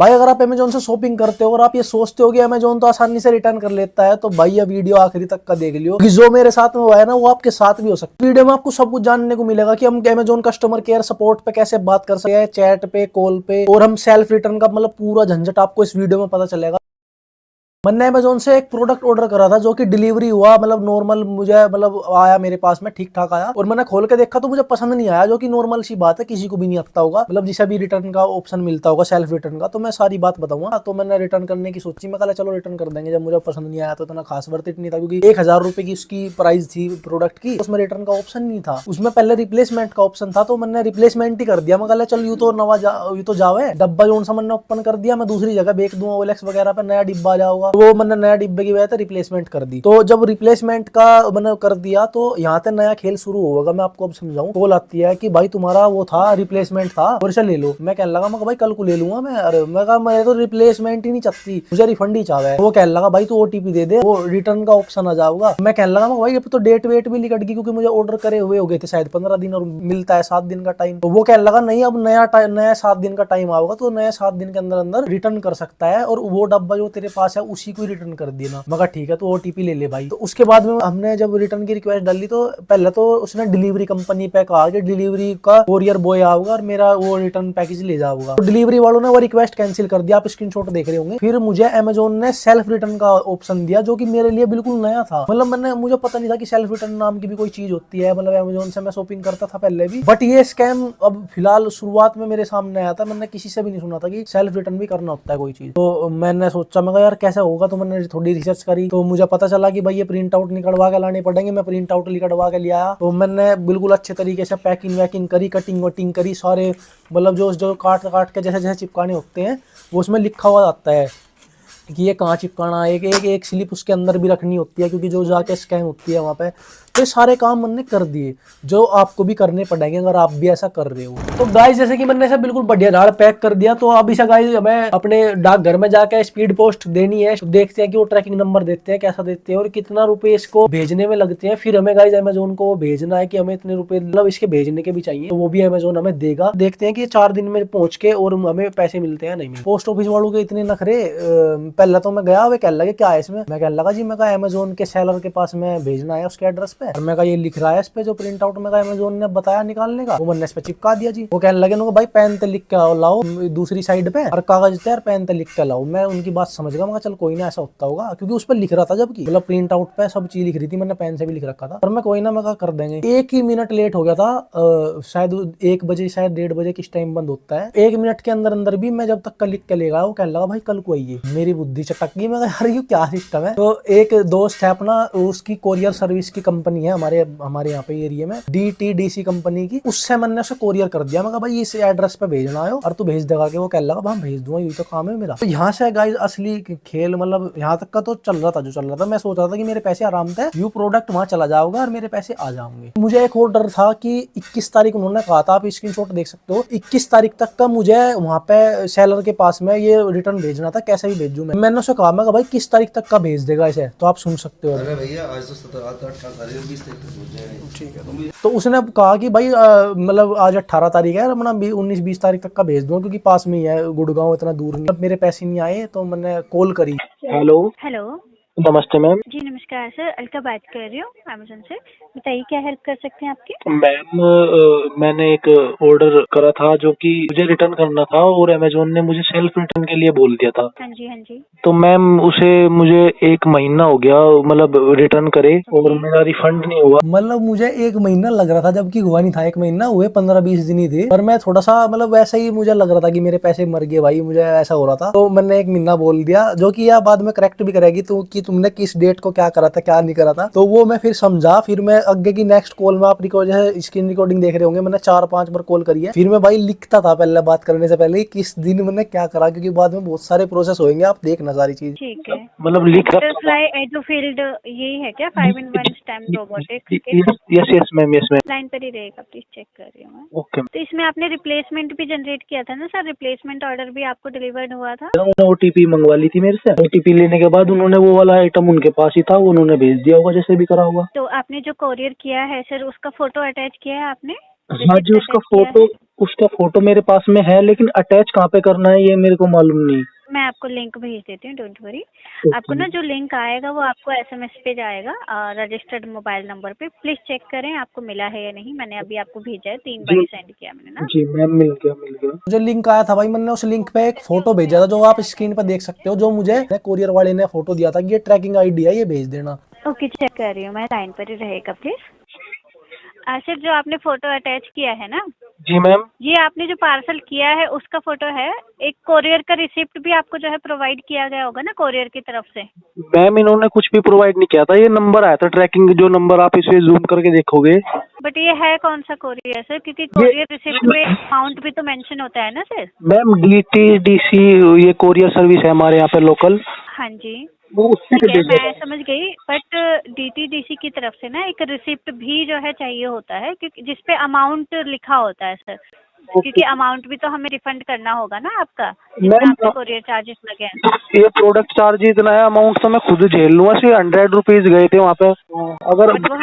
भाई अगर आप अमेजोन से शॉपिंग करते हो और आप ये सोचते हो कि अमेजोन तो आसानी से रिटर्न कर लेता है, तो भाई ये वीडियो आखिरी तक का देख लियो, क्योंकि जो मेरे साथ में हुआ है ना वो आपके साथ भी हो सकता है। वीडियो में आपको सब कुछ जानने को मिलेगा कि हम अमेजोन कस्टमर केयर सपोर्ट पे कैसे बात कर सकते हैं, चैट पे, कॉल पे, और हम सेल्फ रिटर्न का मतलब पूरा झंझट आपको इस वीडियो में पता चलेगा। मैंने अमेजोन से एक प्रोडक्ट ऑर्डर करा था जो कि डिलीवरी हुआ, मतलब नॉर्मल मुझे मतलब आया मेरे पास में, ठीक ठाक आया, और मैंने खोल के देखा तो मुझे पसंद नहीं आया, जो कि नॉर्मल सी बात है, किसी को भी नहीं आता होगा, मतलब जिसे भी रिटर्न का ऑप्शन मिलता होगा सेल्फ रिटर्न का। तो मैं सारी बात बताऊंगा। तो मैंने रिटर्न करने की सोची, मैं कहा चलो रिटर्न कर देंगे, जब मुझे पसंद नहीं आया तो इतना खास वर्थ इट नहीं था, क्योंकि 1000 रुपए की उसकी प्राइस थी प्रोडक्ट की, उसमें रिटर्न का ऑप्शन नहीं था, उसमें पहले रिप्लेसमेंट का ऑप्शन था, तो मैंने रिप्लेसमेंट ही कर दिया। मैं कहा चल यू तो नवा यू तो जावे डब्बा जो सा मैंने ओपन कर दिया, मैं दूसरी जगह बेच दूंगा, ओएलएक्स वगैरह पे नया डिब्बा जाऊंगा, वो मैंने नया डिब्बे की वजह से रिप्लेसमेंट कर दी। तो जब रिप्लेसमेंट का मैंने कर दिया तो यहाँ से नया खेल शुरू होगा। मैं आपको अब समझाऊं। कॉल आती है कि भाई तुम्हारा वो था रिप्लेसमेंट था और इसे ले लो। मैं कहने लगा, मैं भाई कल को ले लूंगा मैं। अरे मैं कहा मैं तो रिप्लेसमेंट ही नहीं चाहती, मुझे रिफंड ही चाहे। वो कहने लगा भाई तू ओटीपी दे दे, वो रिटर्न का ऑप्शन आ जाऊंगा। मैं कहने लगा भाई अब तो डेट वेट भी निकट गई, क्योंकि मुझे ऑर्डर करे हुए हो गए थे शायद 15 दिन और मिलता है 7 दिन का टाइम। तो वो कहने लगा नहीं, अब नया 7 दिन का टाइम आएगा, तो नया 7 दिन के अंदर अंदर रिटर्न कर सकता है, और वो डब्बा जो तेरे पास है उसी को रिटर्न कर देना। मगर ठीक है, तो ओटीपी ले ले भाई। तो उसके बाद में हमने जब रिटर्न की रिक्वेस्ट डाली तो पहले तो उसने डिलीवरी कंपनी पे कहा कि डिलीवरी का कोरियर बॉय आऊगा और मेरा वो रिटर्न पैकेज ले जाऊगा। तो डिलीवरी वालों ने वो रिक्वेस्ट कैंसिल कर दिया, आप स्क्रीनशॉट देख रहे होंगे। फिर मुझे अमेजोन ने सेल्फ रिटर्न का ऑप्शन दिया, जो कि मेरे लिए बिल्कुल नया था। मतलब मुझे पता नहीं था कि सेल्फ रिटर्न नाम की भी कोई चीज होती है। मतलब अमेजोन से मैं शॉपिंग करता था पहले भी, बट ये स्कैम अब फिलहाल शुरुआत में मेरे सामने आया था। मैंने किसी से भी नहीं सुना था कि सेल्फ रिटर्न भी करना होता है कोई चीज। तो मैंने सोचा, मैं यार कैसे होगा, तो मैंने थोड़ी रिसर्च करी, तो मुझे पता चला कि भाई ये प्रिंट आउट निकलवा के लाने पड़ेंगे। मैं प्रिंट आउट निकलवा के लिया, तो मैंने बिल्कुल अच्छे तरीके से पैकिंग वैकिंग करी, कटिंग वटिंग करी, सारे मतलब जो काट काट के जैसे जैसे चिपकाने होते हैं वो उसमें लिखा हुआ आता है कि ये कहाँ चिपकाना है। एक स्लिप उसके अंदर भी रखनी होती है, क्योंकि जो जाके स्कैन होती है वहाँ पे। तो ये सारे काम मैंने कर दिए, जो आपको भी करने पड़ेंगे अगर आप भी ऐसा कर रहे हो। तो गाइस जैसे कि मैंने ऐसा बिल्कुल बढ़िया झाड़ पैक कर दिया, तो अब इसे गाइस हमें अपने डाकघर में जाके स्पीड पोस्ट देनी है। तो देखते हैं कि वो ट्रैकिंग नंबर देते हैं, कैसा देते हैं और कितना रुपए इसको भेजने में लगते हैं। फिर हमें गाइस अमेजोन को भेजना है कि हमें इतने रुपए मतलब इसके भेजने के भी चाहिए, तो वो भी अमेजोन हमें देगा। देखते हैं कि 4 दिन में पहुंच के और हमें पैसे मिलते हैं नहीं मिलते। पोस्ट ऑफिस वालों के इतने नखरे। पहले तो मैं गया, वे कहने लगे क्या है इसमें। मैं कहने लगा जी, मैं कहा अमेजोन के सेलर के पास में भेजना है उसके एड्रेस पे, और मैं कहा ये लिख रहा है इस पे जो प्रिंट आउट में अमेजोन ने बताया निकालने का, वो मैंने इस पे चिपका दिया जी। वो कहने लगे ना भाई पेन ते लिख के लाओ दूसरी साइड पे, और कागज थे और पेन ते लिख के लाओ। मैं उनकी बात समझ गया, मैं चल कोई ना ऐसा होता होगा, क्योंकि उस पर लिख रहा था, जबकि मतलब प्रिंट आउट पे सब चीज लिख रही थी, मैंने पेन से भी लिख रखा था। और मैं कोई ना, मैं कर देंगे। 1 ही मिनट लेट हो गया था, शायद 1 बजे शायद 1:30 बजे किस टाइम बंद होता है। 1 मिनट के अंदर अंदर भी मैं जब तक का लिख के ले गया, वो कहने लगा भाई कल को आइए। मेरी बुद्धि चटक गई, मैं यार ये क्या सिस्टम है। तो एक दोस्त है अपना, उसकी कोरियर सर्विस की कंपनी है हमारे यहाँ पे एरिया में, DTDC कंपनी की, उससे मैंने उसे कोरियर कर दिया। मैं कहा भाई इस एड्रेस पे भेजना है और तू भेज देगा के। वो कह लगा भाई भेज दूंगा, यही तो काम है मेरा। तो यहाँ से गाइस असली खेल मतलब यहाँ तक का तो चल रहा था जो चल रहा था। मैं सोच रहा था कि मेरे पैसे आराम से यू प्रोडक्ट वहां चला जाओगा और मेरे पैसे आ जाओगे। मुझे एक और डर था कि 21 तारीख उन्होंने कहा था, आप स्क्रीनशॉट देख सकते हो, 21 तारीख तक का मुझे वहां पे सेलर के पास में ये रिटर्न भेजना था। कैसे भी भेजूं मैंने उसे कहा, मैं भाई किस तारीख तक का भेज देगा इसे, तो आप सुन सकते हो। अरे भैया आज तो 17 तारीख 20 तारीख तक पहुंच जाएगा। ठीक है, तो उसने कहा कि भाई मतलब आज 18 तारीख है, अपना 19-20 तारीख तक का भेज दूंगा, क्योंकि पास में ही है, गुड़गांव इतना दूर नहीं। अब मेरे पैसे नहीं आए तो मैंने कॉल करी। Hello hello. नमस्ते मैम। जी नमस्कार सर, अलका बात कर रही हूँ अमेजोन से। बताइए क्या हेल्प कर सकते हैं आपकी। मैम मैंने एक ऑर्डर करा था जो कि मुझे रिटर्न करना था, और अमेजोन ने मुझे सेल्फ रिटर्न के लिए बोल दिया था। हाँ जी हाँ जी। तो मैम उसे मुझे 1 महीना हो गया मतलब रिटर्न करे, और मेरा रिफंड नहीं हुआ। मतलब मुझे 1 महीना लग रहा था, जबकि हुआ नहीं था 1 महीना, हुए 15-20 दिन ही थे। पर मैं थोड़ा सा मतलब वैसा ही मुझे लग रहा था कि मेरे पैसे मर गए भाई, मुझे ऐसा हो रहा था। तो मैंने 1 महीना बोल दिया, जो कि यह बाद में करेक्ट भी करेगी तो कि तुमने किस डेट को क्या करा था क्या नहीं करा था। तो वो मैं फिर समझा। फिर मैं आगे की नेक्स्ट कॉल में, आप स्क्रीन रिकॉर्डिंग देख रहे होंगे, मैंने 4-5 बार कॉल करी है। फिर मैं भाई लिखता था पहले बात करने से पहले किस दिन मैंने क्या करा, क्योंकि बाद में बहुत सारे प्रोसेस होंगे, आप देखना सारी चीज। ठीक है, मतलब लिख बटरफ्लाई एडोफील्ड यही है क्या 5-in-1 स्टेम रोबोटिक्स के? Yes yes ma'am, yes ma'am. Line पर ही रहेगा प्लीज, चेक कर रही हूँ मैं। ओके। तो इसमें आपने रिप्लेसमेंट भी जनरेट किया था ना सर, रिप्लेसमेंट ऑर्डर भी आपको डिलीवर्ड हुआ था। उन्होंने ओटीपी मंगवा ली थी मेरे से, ओटीपी लेने के बाद उन्होंने वो वाला आइटम उनके पास ही था, उन्होंने भेज दिया होगा जैसे भी करा होगा। तो आपने जो कोरियर किया है सर, उसका फोटो अटैच किया है आपने? हाँ जी, receipt उसका फोटो मेरे पास में है, लेकिन अटैच कहाँ पे करना है ये मेरे को मालूम नहीं। मैं आपको लिंक भेज देती हूँ, डोंट वरी। आपको ना जो लिंक आएगा वो आपको एसएमएस पे जाएगा रजिस्टर्ड मोबाइल नंबर पे। प्लीज चेक करें आपको मिला है या नहीं। मैंने अभी आपको भेजा है, 3 बार जी ही सेंड किया मैंने ना। जी मैम, मिल गया। जो लिंक आया था भाई, मैंने उस लिंक पे एक फोटो भेजा था जो आप स्क्रीन पर देख सकते हो, जो मुझे कोरियर वाले ने फोटो दिया था कि ये ट्रैकिंग आईडी है, ये भेज देना। ओके, चेक कर रही हूँ मैं, लाइन पर ही रहेगा प्लीज। आशिफ, जो आपने फोटो अटैच किया है ना, जी मैम। ये आपने जो पार्सल किया है उसका फोटो है। एक कोरियर का रिसिप्ट भी आपको जो है प्रोवाइड किया गया होगा ना कोरियर की तरफ से। मैम इन्होंने कुछ भी प्रोवाइड नहीं किया था, ये नंबर आया था ट्रैकिंग, जो नंबर आप इसे जूम करके देखोगे। बट ये है कौन सा कोरियर सर? क्योंकि कोरियर रिसिप्ट में अमाउंट भी तो मेंशन होता है ना सर। मैम DTDC, ये कोरियर सर्विस है हमारे यहाँ पे लोकल, हाँ जी, वो उससे ठीक है, भेजा मैं था। समझ गई। बट DTDC की तरफ से ना एक रिसिप्ट भी जो है चाहिए होता है, क्योंकि जिसपे अमाउंट लिखा होता है सर। क्योंकि अमाउंट भी तो हमें रिफंड करना होगा ना आपका, जितना मैम आपके कोरियर चार्जेस लगे हैं। ये प्रोडक्ट चार्ज इतना है, अमाउंट तो मैं खुद झेल लूंगा, सिर्फ 100 रुपीज गए थे वहाँ पे। अगर बट वो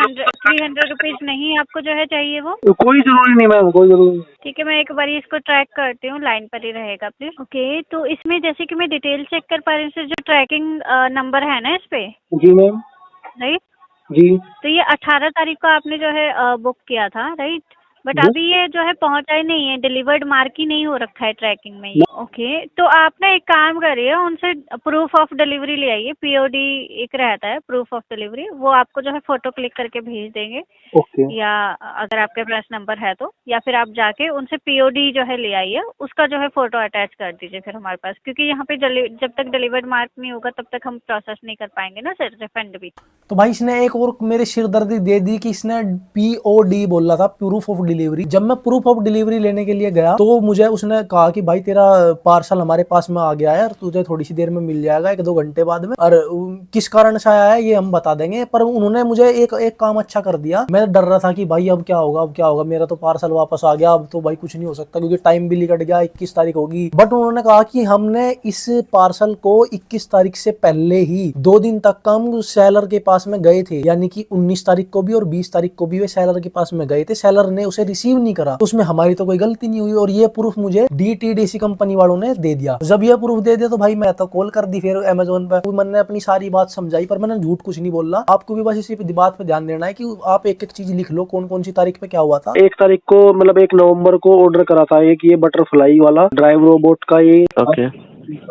300 रुपीज नहीं आपको जो है चाहिए वो। कोई जरूरी नहीं मैम, कोई जरूरी नहीं। ठीक है, मैं एक बार इसको ट्रैक करती हूँ, लाइन पर ही रहेगा प्लीज। ओके, तो इसमें जैसे कि मैं डिटेल चेक कर पा रही हूँ सर, जो ट्रैकिंग नंबर है ना इस पे, जी मैम। राइट? जी तो ये 18 तारीख को आपने जो है बुक किया था, राइट? बट जी अभी ये जो है पहुंचा ही नहीं है, डिलीवर्ड मार्क ही नहीं हो रखा है ट्रैकिंग में ये। ओके, तो आप ना एक काम करिए, उनसे प्रूफ ऑफ डिलीवरी ले आइए। POD एक रहता है, प्रूफ ऑफ डिलीवरी, वो आपको जो है फोटो क्लिक करके भेज देंगे। ओके। या अगर आपके पास नंबर है तो, या फिर आप जाके उनसे POD जो है ले आइए, उसका जो है फोटो अटैच कर दीजिए फिर हमारे पास। क्योंकि यहाँ पे जब तक डिलीवर्ड मार्क नहीं होगा तब तक हम प्रोसेस नहीं कर पाएंगे ना सर, रिफंड भी। तो भाई इसने एक और मेरे सिरदर्दी दे दी कि इसने POD बोला था, प्रूफ ऑफ डिलीवरी। जब मैं प्रूफ ऑफ डिलीवरी लेने के लिए गया तो मुझे उसने कहा कि भाई तेरा पार्सल हमारे पास में आ गया है और तुझे थोड़ी सी देर में मिल जाएगा, 1-2 घंटे बाद में, और किस कारण से आया है ये हम बता देंगे। पर उन्होंने मुझे एक काम अच्छा कर दिया। मैं डर रहा था कि भाई अब क्या होगा, मेरा तो पार्सल वापस आ गया, अब तो भाई कुछ नहीं हो सकता क्योंकि टाइम भी निकट गया, 21 तारीख होगी। बट उन्होंने कहा कि हमने इस पार्सल को 21 तारीख से पहले ही 2 दिन तक हम सेलर के पास में गए थे, यानी कि 19 तारीख को भी और 20 तारीख को भी वे सेलर के पास में गए थे। सेलर ने उसे रिसीव नहीं करा, तो उसमें हमारी तो कोई गलती नहीं हुई, और ये प्रूफ मुझे DTDC कंपनी वालों ने दे दिया। जब ये प्रूफ दे दिया तो भाई मैं तो कॉल कर दी फिर अमेजोन पे। मैंने अपनी सारी बात समझाई, पर मैंने झूठ कुछ नहीं बोला। आपको भी बस इसी बात पे ध्यान देना है कि आप एक एक चीज लिख लो, कौन कौन सी तारीख पे क्या हुआ था। 1 तारीख को मतलब 1 नवंबर को ऑर्डर करा था एक ये बटरफ्लाई वाला ड्राइव रोबोट का, ये ओके।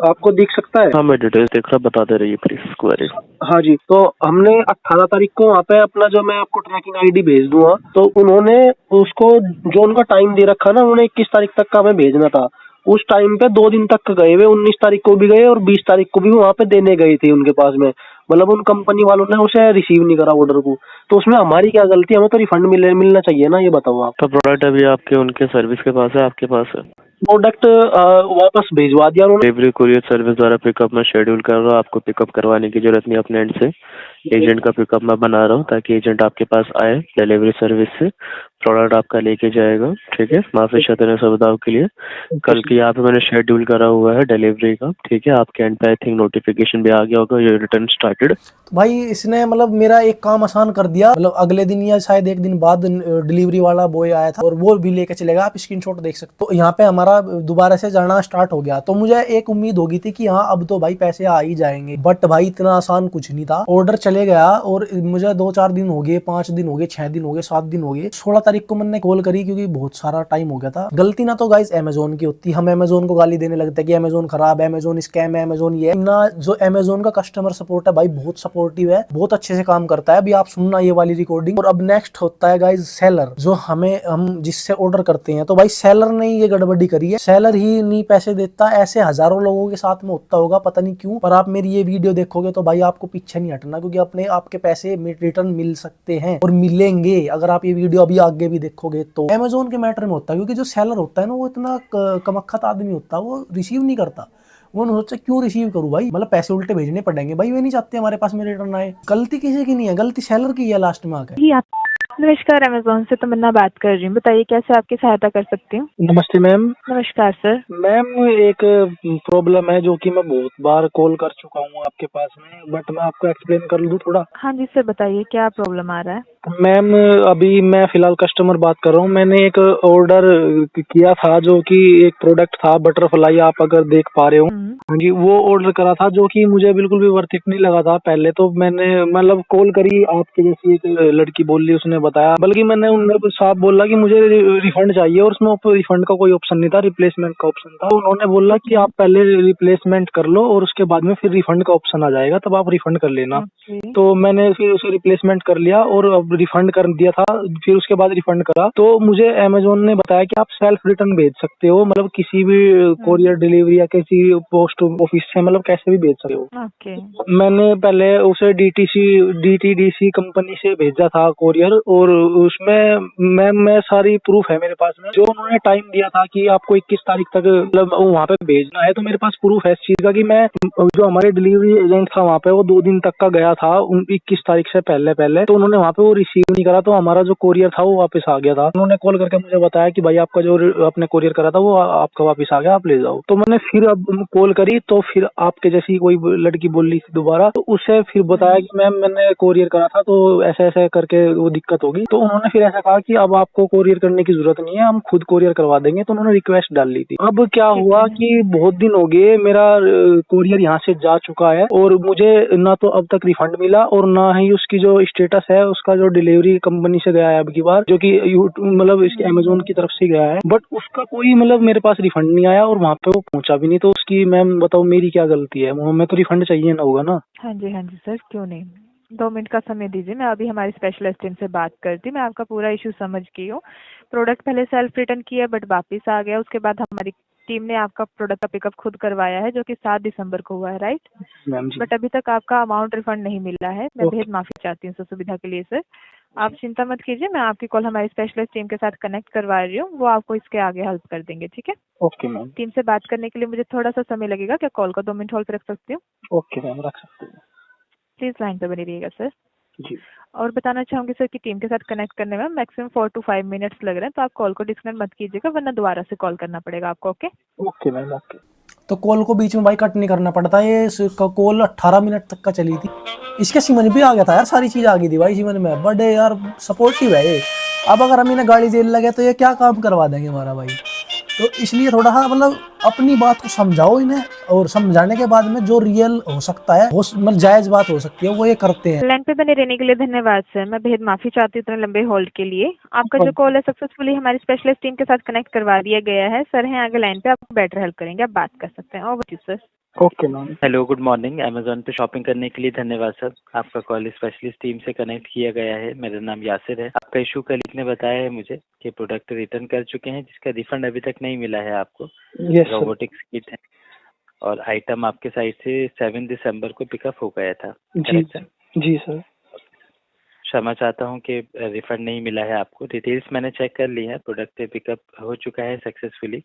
आपको दिख सकता है। हाँ, मैं डिटेल्स देख रहा, बता दे रही है प्लीज क्वेरी। हाँ जी, तो हमने 18 तारीख को वहाँ पे अपना, जो मैं आपको ट्रैकिंग आईडी भेज दूंगा, तो उन्होंने उसको जो उनका टाइम दे रखा ना, उन्होंने 21 तारीख तक का हमें भेजना था। उस टाइम पे 2 दिन तक गए हुए, 19 तारीख को भी गए और 20 तारीख को भी वहाँ पे देने गए थे उनके पास में। मतलब उन कंपनी वालों ने उसे रिसीव नहीं करा ऑर्डर को, तो उसमें हमारी क्या गलती? हमें तो रिफंड मिलना चाहिए ना, ये बताओ आप। तो प्रोडक्ट अभी आपके उनके सर्विस के पास है, आपके पास है? प्रोडक्ट वापस भिजवा दिया उन्होंने। डिलीवरी कुरियर सर्विस द्वारा पिकअप में शेड्यूल कर रहा हूँ, आपको पिकअप करवाने की जरूरत नहीं अपने एंड से। एजेंट का पिकअप मैं बना रहा हूँ ताकि एजेंट आपके पास आए डिलीवरी सर्विस से, प्रोडक्ट आपका लेके जाएगा। ठीक है, माफी चाहते हैं सुविधाओं के लिए। कल की यहाँ पे मैंने शेड्यूल करा हुआ है डिलीवरी का। ठीक है, आपके एंड पे आई थिंक नोटिफिकेशन भी आ गया होगा, ये रिटर्न स्टार्टेड। तो भाई इसने मतलब मेरा एक काम आसान कर दिया। मतलब अगले दिन या शायद 1 दिन बाद डिलीवरी वाला बॉय आया था और वो भी लेके चलेगा, आप स्क्रीनशॉट देख सकते हो। तो यहाँ पे हमारा दोबारा से जाना स्टार्ट हो गया, तो मुझे एक उम्मीद होगी थी कि हाँ अब तो भाई पैसे आ ही जाएंगे। बट भाई इतना आसान कुछ नहीं था। ऑर्डर चले गया और मुझे 2-4 दिन हो गए, 5 दिन हो गए, 6 दिन हो गए, 7 दिन हो गए। 16 तारीख को मैंने कॉल करी क्योंकि बहुत सारा टाइम हो गया था। गलती ना तो गाइस अमेजोन की होती, हम अमेजोन को गाली देने लगते कि अमेजोन खराब है, अमेजोन स्कैम है, अमेजोन ये ना। जो अमेजोन का कस्टमर सपोर्ट है भाई बहुत सपोर्टिव है, बहुत अच्छे से काम करता है। अभी आप सुनना ये वाली रिकॉर्डिंग। और अब नेक्स्ट होता है गाइस सेलर, जो हम जिससे ऑर्डर करते हैं। तो भाई सेलर ने ये गड़बड़ी करी है, सेलर ही नहीं पैसे देता। ऐसे हजारों लोगों के साथ में होता होगा, पता नहीं क्यों। पर आप मेरी ये वीडियो देखोगे तो भाई आपको पीछे नहीं हटना, क्योंकि अपने आपके पैसे रिटर्न मिल सकते हैं और मिलेंगे अगर आप ये वीडियो अभी आगे भी देखोगे तो। अमेजोन के मैटर में होता है, क्योंकि जो सेलर होता है ना वो इतना कमक्खत आदमी होता है, वो रिसीव नहीं करता। वो सोचा क्यों रिसीव करूं भाई, मतलब पैसे उल्टे भेजने पड़ेंगे भाई, वे नहीं चाहते हमारे पास में रिटर्न आए। गलती किसी की नहीं है, गलती सेलर की है लास्ट में आकर। नमस्कार, अमेजोन से तमन्ना बात कर रही हूँ। बताइए कैसे आपकी सहायता कर सकती हूँ? नमस्ते मैम। नमस्कार सर। मैम एक प्रॉब्लम है जो कि मैं बहुत बार कॉल कर चुका हूँ आपके पास में, बट मैं आपको एक्सप्लेन कर लूँ थोड़ा। हाँ जी सर, बताइए क्या प्रॉब्लम आ रहा है? मैम अभी मैं फिलहाल कस्टमर बात कर रहा हूँ। मैंने एक ऑर्डर किया था जो कि एक प्रोडक्ट था बटरफ्लाई, आप अगर देख पा रहे हो। हाँ जी, वो ऑर्डर करा था जो कि मुझे बिल्कुल भी वर्थ इट नहीं लगा था। पहले तो मैंने मतलब कॉल करी, आपके जैसी एक लड़की बोली, उसने बताया, बल्कि मैंने उन्हें साफ बोला कि मुझे रिफंड चाहिए, और उसमें रिफंड का कोई ऑप्शन नहीं था, रिप्लेसमेंट का ऑप्शन था। उन्होंने बोला कि आप पहले रिप्लेसमेंट कर लो और उसके बाद में फिर रिफंड का ऑप्शन आ जाएगा, तब आप रिफंड कर लेना। तो मैंने फिर उसे रिप्लेसमेंट कर लिया और अब रिफंड कर दिया था। फिर उसके बाद रिफंड करा तो मुझे अमेजोन ने बताया कि आप सेल्फ रिटर्न भेज सकते हो, मतलब किसी भी कोरियर डिलीवरी या किसी पोस्ट ऑफिस से, मतलब कैसे भी भेज सकते हो। ओके। मैंने पहले उसे डीटीडीसी कंपनी से भेजा था कोरियर, और उसमें मैं सारी प्रूफ है मेरे पास में, जो उन्होंने टाइम दिया था कि आपको 21 तारीख तक मतलब वहाँ पे भेजना है। तो मेरे पास प्रूफ है इस चीज का कि मैं, जो हमारे डिलीवरी एजेंट था वहाँ पे, वो 2 दिन तक का गया था 21 तारीख से पहले, तो उन्होंने वहाँ पे वो रिसीव नहीं करा, तो हमारा जो कोरियर था वो वापस आ गया था। उन्होंने कॉल करके मुझे बताया कि भाई आपका जो आपने कोरियर करा था वो आपका वापस आ गया, आप ले जाओ। तो मैंने फिर अब कॉल करी, तो फिर आपके जैसी कोई लड़की बोली थी दोबारा, तो उससे फिर बताया कि मैम मैंने कोरियर करा था, तो ऐसे ऐसे करके वो दिक्कत होगी। तो उन्होंने फिर ऐसा कहा कि अब आपको कोरियर करने की जरूरत नहीं है, हम खुद कोरियर करवा देंगे। तो उन्होंने रिक्वेस्ट डाल ली थी। अब क्या हुआ कि बहुत दिन हो गए, मेरा कोरियर यहाँ से जा चुका है, और मुझे ना तो अब तक रिफंड मिला, और ना ही उसकी जो स्टेटस है उसका जो डिलीवरी कंपनी से गया है अब की बार, जो कि मतलब इसके अमेजोन की तरफ से गया है, बट उसका कोई मतलब मेरे पास रिफंड नहीं आया, और वहाँ पे वो पहुंचा भी नहीं। तो उसकी मैम बताओ मेरी क्या गलती है? मैं तो रिफंड चाहिए ना, होगा ना? हाँ जी सर, क्यों नहीं। 2 मिनट का समय दीजिए, मैं अभी हमारी स्पेशलिस्ट टीम से बात करती हूँ। मैं आपका पूरा इशू समझ गई हूँ। प्रोडक्ट पहले सेल्फ रिटर्न किया बट वापस आ गया, उसके बाद हमारी टीम ने आपका प्रोडक्ट का पिकअप खुद करवाया है, जो कि 7 दिसंबर को हुआ है, राइट? Ma'am ji. बट अभी तक आपका अमाउंट रिफंड नहीं मिला है। मैं बेहद माफी चाहती हूँ इस सुविधा के लिए सर। आप चिंता मत कीजिए, मैं आपकी कॉल हमारी स्पेशलिस्ट टीम के साथ कनेक्ट करवा रही हूँ, वो आपको इसके आगे हेल्प कर देंगे, ठीक है? Okay ma'am. टीम से बात करने के लिए मुझे थोड़ा सा समय लगेगा, क्या कॉल को 2 मिनट होल्ड पे रख सकती हूँ? ओके मैम, रख सकते हैं। प्लीज लाइन पे बनी रहिएगा सर। जी। और बताना चाहूंगी सर कि टीम के साथ कनेक्ट करने में मैक्सिमम 4 to 5 मिनट्स लग रहे हैं, तो आप कॉल को डिस्कनेक्ट मत कीजिएगा, वरना दोबारा से कॉल करना पड़ेगा आपको। Okay okay ma'am, okay. तो कॉल को बीच में भाई कट नहीं करना पड़ता। ये कॉल 18 मिनट तक का चली थी। इसके समझ भी आ गया था यार, सारी चीज आ गई थी भाई समझ में। बड़े यार सपोर्टिव है ये। अब अगर हम इन्हें गाड़ी देने लगे तो ये क्या काम करवा देंगे हमारा भाई। तो इसलिए थोड़ा सा मतलब अपनी बात को समझाओ इन्हें, और समझाने के बाद में जो रियल हो सकता है, वो मतलब जायज बात हो सकती है, वो ये करते हैं। लाइन पे बने रहने के लिए धन्यवाद सर। मैं बेहद माफी चाहती हूँ इतने लंबे होल्ड के लिए। आपका जो कॉल है सक्सेसफुली हमारी स्पेशलिस्ट टीम के साथ कनेक्ट करवा दिया गया है। सर हैं आगे लाइन पे, आपको बेटर हेल्प करेंगे, आप बात कर सकते हैं। Over to you sir. Okay ma'am. Hello, good morning. Amazon पे शॉपिंग करने के लिए धन्यवाद सर। आपका कॉल स्पेशलिस्ट टीम से कनेक्ट किया गया है। मेरा नाम यासिर है। आपका इशू कलीग ने बताया है मुझे कि प्रोडक्ट रिटर्न कर चुके हैं, जिसका रिफंड अभी तक नहीं मिला है आपको। Yes sir. रोबोटिक्स किट है और आइटम आपके साइड से 7 दिसंबर को पिकअप हो गया था। जी करेक्ट सर? जी सर। क्षमा चाहता हूँ कि रिफंड नहीं मिला है आपको। डिटेल्स मैंने चेक कर ली है, प्रोडक्ट पिकअप हो चुका है सक्सेसफुली।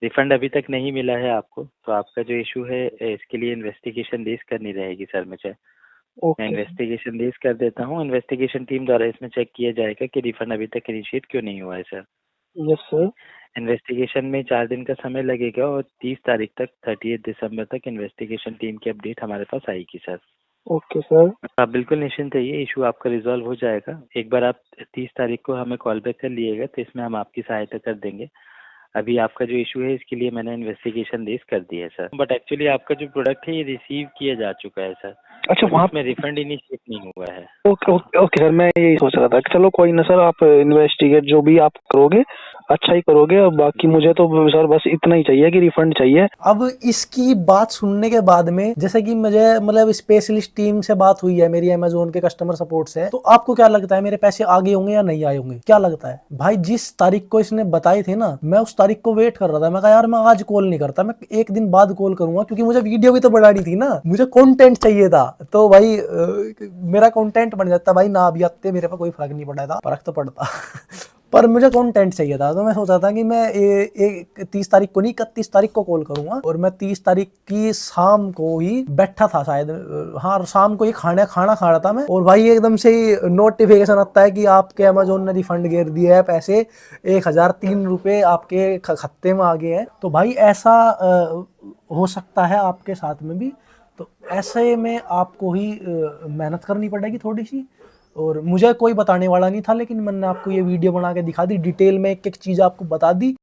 रिफंड अभी तक नहीं मिला है आपको, तो आपका जो इशू है इसके लिए इन्वेस्टिगेशन रेज करनी रहेगी सर मुझे। मैं इन्वेस्टिगेशन रेज कर देता हूँ। इन्वेस्टिगेशन टीम द्वारा इसमें चेक किया जाएगा कि रिफंड अभी तक इनिशिएट क्यों नहीं हुआ है सर। Yes sir. इन्वेस्टिगेशन में 4 दिन का समय लगेगा और 30 तारीख तक 30 दिसंबर तक इन्वेस्टिगेशन टीम की अपडेट हमारे पास आएगी सर। Okay sir. आप बिल्कुल निश्चिंत रहिए, इशू आपका रिजॉल्व हो जाएगा। एक बार आप 30 तारीख को हमें कॉल बैक कर लिएगा तो इसमें हम आपकी सहायता कर देंगे। अभी आपका जो इशू है इसके लिए मैंने इन्वेस्टिगेशन रेज कर दी है सर। बट एक्चुअली आपका जो प्रोडक्ट है ये रिसीव किया जा चुका है सर। अच्छा, वहाँ में रिफंड इनिशिएट नहीं हुआ है। ओके ओके ओके सर, मैं यही सोच रहा था कि चलो कोई ना सर, आप इन्वेस्टिगेट जो भी आप करोगे अच्छा ही करोगे। अब बाकी मुझे तो सर बस इतना ही चाहिए कि रिफंड चाहिए। अब इसकी बात सुनने के बाद में, जैसे कि मुझे मतलब स्पेशलिस्ट टीम से बात हुई है मेरी अमेजोन के कस्टमर सपोर्ट से, तो आपको क्या लगता है मेरे पैसे आगे होंगे या नहीं आए होंगे? क्या लगता है भाई? जिस तारीख को इसने बताए थे ना, मैं उस तारीख को वेट कर रहा था। मैं कहा यार मैं आज कॉल नहीं करता, मैं एक दिन बाद कॉल करूंगा, क्योंकि मुझे वीडियो भी तो बनानी थी ना, मुझे कंटेंट चाहिए था। तो भाई मेरा कंटेंट बन जाता भाई ना, अभी आते मेरे पे कोई फर्क नहीं पड़ा था, फर्क तो पड़ता पर मुझे कंटेंट चाहिए था। तो मैं सोचा था कि मैं 30 तारीख को नहीं 31 तारीख को कॉल करूंगा, और मैं 30 तारीख की शाम को ही बैठा था शायद, हाँ शाम को ही खाना खा रहा था मैं, और भाई एकदम से ही नोटिफिकेशन आता है कि आपके अमेजोन ने रिफंड गिर दिया है, पैसे 1003 रुपये आपके खाते में आ गए हैं। तो भाई ऐसा हो सकता है आपके साथ में भी। तो ऐसे में आपको ही मेहनत करनी पड़ेगी थोड़ी सी, और मुझे कोई बताने वाला नहीं था, लेकिन मैंने आपको ये वीडियो बना के दिखा दी, डिटेल में एक एक चीज़ आपको बता दी